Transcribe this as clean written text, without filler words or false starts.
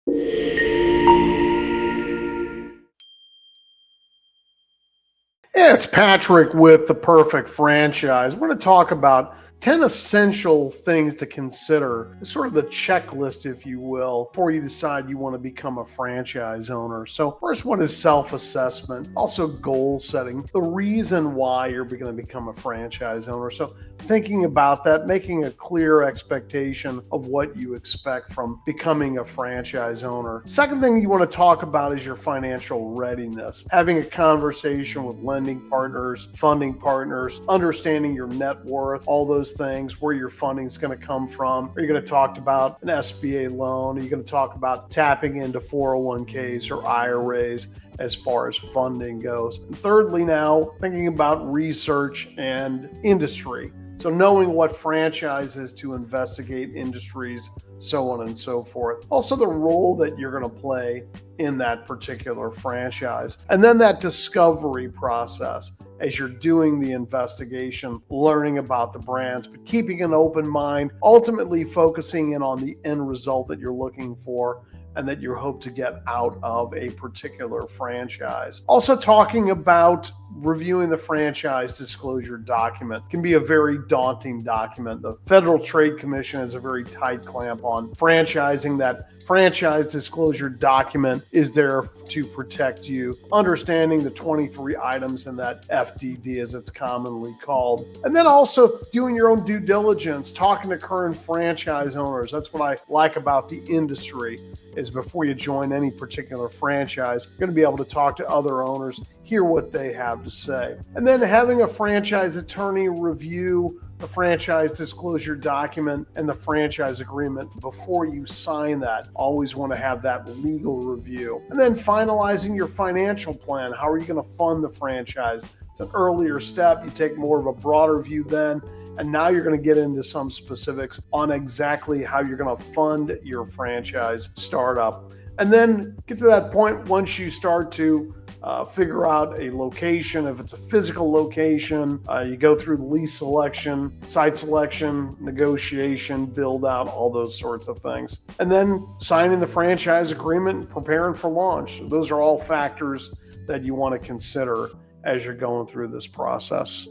Yeah, it's Patrick with the Perfect Franchise. We're going to talk about 10 essential things to consider, sort of the checklist, if you will, before you decide you want to become a franchise owner. So, first one is self assessment, also goal setting, the reason why you're going to become a franchise owner. So, thinking about that, making a clear expectation of what you expect from becoming a franchise owner. Second thing you want to talk about is your financial readiness, having a conversation with lending partners, funding partners, understanding your net worth, all those things, where your funding is going to come from. Are you going to talk about an SBA loan? Are you going to talk about tapping into 401ks or IRAs as far as funding goes? And thirdly, now thinking about research and industry. So knowing what franchises to investigate, industries, so on and so forth. Also the role that you're going to play in that particular franchise. And then that discovery process as you're doing the investigation, learning about the brands, but keeping an open mind, ultimately focusing in on the end result that you're looking for and that you hope to get out of a particular franchise. Also talking about reviewing the franchise disclosure document can be a very daunting document. The Federal Trade Commission has a very tight clamp on franchising. That franchise disclosure document is there to protect you, understanding the 23 items in that FDD as it's commonly called. And then also doing your own due diligence, talking to current franchise owners. That's what I like about the industry, is before you join any particular franchise, you're going to be able to talk to other owners, hear what they have to say. And then having a franchise attorney review the franchise disclosure document and the franchise agreement before you sign that. Always want to have that legal review. And then finalizing your financial plan. How are you going to fund the franchise? It's an earlier step. You take more of a broader view then, and now you're going to get into some specifics on exactly how you're going to fund your franchise startup. And then get to that point once you start to figure out a location. If it's a physical location, you go through the lease selection, site selection, negotiation, build out, all those sorts of things. And then signing the franchise agreement, preparing for launch. Those are all factors that you want to consider as you're going through this process.